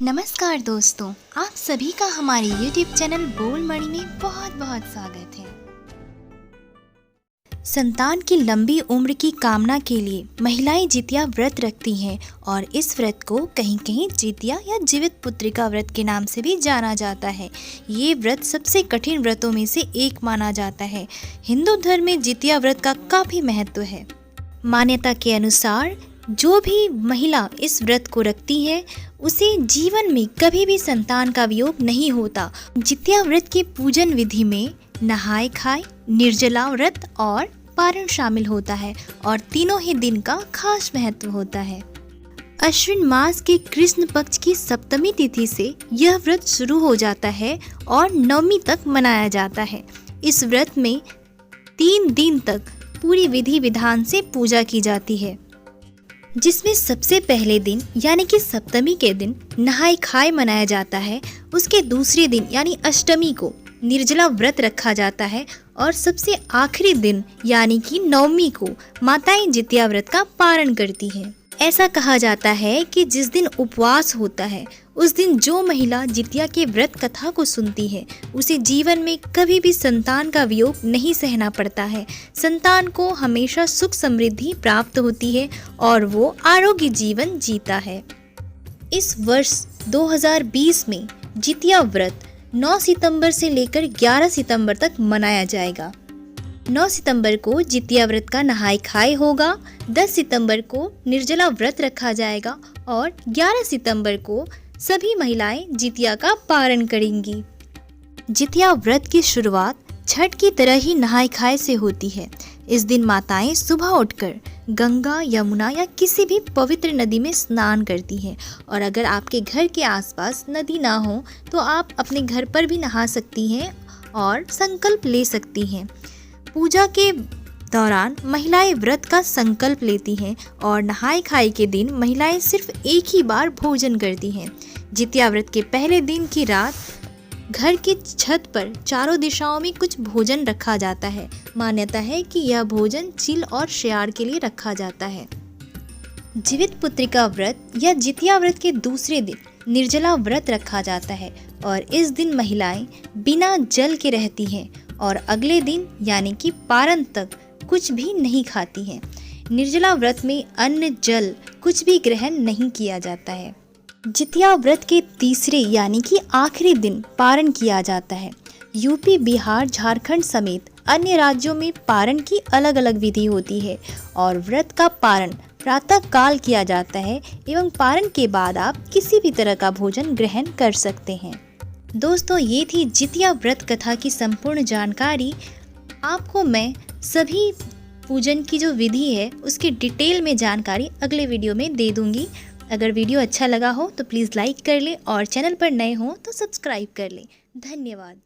नमस्कार दोस्तों, आप सभी का हमारे YouTube चैनल बोल मणि में बहुत बहुत स्वागत है। संतान की लंबी उम्र की कामना के लिए महिलाएं जितिया व्रत रखती हैं और इस व्रत को कहीं कहीं जितिया या जीवित पुत्रिका व्रत के नाम से भी जाना जाता है। ये व्रत सबसे कठिन व्रतों में से एक माना जाता है। हिंदू धर्म में जितिया व्रत का काफी महत्व है। मान्यता के अनुसार जो भी महिला इस व्रत को रखती है उसे जीवन में कभी भी संतान का वियोग नहीं होता। जितिया व्रत के पूजन विधि में नहाय खाए, निर्जला व्रत और पारण शामिल होता है और तीनों ही दिन का खास महत्व होता है। अश्विन मास के कृष्ण पक्ष की सप्तमी तिथि से यह व्रत शुरू हो जाता है और नवमी तक मनाया जाता है। इस व्रत में 3 दिन तक पूरी विधि विधान से पूजा की जाती है, जिसमें सबसे पहले दिन यानी कि सप्तमी के दिन नहाय खाए मनाया जाता है। उसके दूसरे दिन यानी अष्टमी को निर्जला व्रत रखा जाता है और सबसे आखिरी दिन यानी कि नवमी को माताएं जितिया व्रत का पारण करती हैं। ऐसा कहा जाता है कि जिस दिन उपवास होता है उस दिन जो महिला जितिया के व्रत कथा को सुनती है उसे जीवन में कभी भी संतान का वियोग नहीं सहना पड़ता है। संतान को हमेशा सुख समृद्धि प्राप्त होती है और वो आरोग्य जीवन जीता है। इस वर्ष 2020 में जितिया व्रत 9 सितंबर से लेकर 11 सितंबर तक मनाया जाएगा। 9 सितंबर को जितिया व्रत का नहाय खाए होगा, 10 सितंबर को निर्जला व्रत रखा जाएगा और 11 सितंबर को सभी महिलाएं जितिया का पारण करेंगी। जितिया व्रत की शुरुआत छठ की तरह ही नहाय खाए से होती है। इस दिन माताएं सुबह उठकर गंगा, यमुना या किसी भी पवित्र नदी में स्नान करती हैं और अगर आपके घर के आसपास नदी ना हो तो आप अपने घर पर भी नहा सकती हैं और संकल्प ले सकती हैं। पूजा के दौरान महिलाएं व्रत का संकल्प लेती हैं और नहाय खाए के दिन महिलाएं सिर्फ एक ही बार भोजन करती हैं। जितिया व्रत के पहले दिन की रात घर की छत पर चारों दिशाओं में कुछ भोजन रखा जाता है। मान्यता है कि यह भोजन चील और शेयार के लिए रखा जाता है। जीवित पुत्रिका व्रत या जितिया व्रत के दूसरे दिन निर्जला व्रत रखा जाता है और इस दिन महिलाएं बिना जल के रहती हैं और अगले दिन यानी कि पारण तक कुछ भी नहीं खाती हैं। निर्जला व्रत में अन्न जल कुछ भी ग्रहण नहीं किया जाता है। जितिया व्रत के तीसरे यानी कि आखिरी दिन पारण किया जाता है। यूपी, बिहार, झारखंड समेत अन्य राज्यों में पारण की अलग अलग विधि होती है और व्रत का पारण प्रातः काल किया जाता है एवं पारण के बाद आप किसी भी तरह का भोजन ग्रहण कर सकते हैं। दोस्तों, ये थी जितिया व्रत कथा की संपूर्ण जानकारी। आपको मैं सभी पूजन की जो विधि है उसकी डिटेल में जानकारी अगले वीडियो में दे दूंगी। अगर वीडियो अच्छा लगा हो तो प्लीज़ लाइक कर ले और चैनल पर नए हो तो सब्सक्राइब कर ले। धन्यवाद।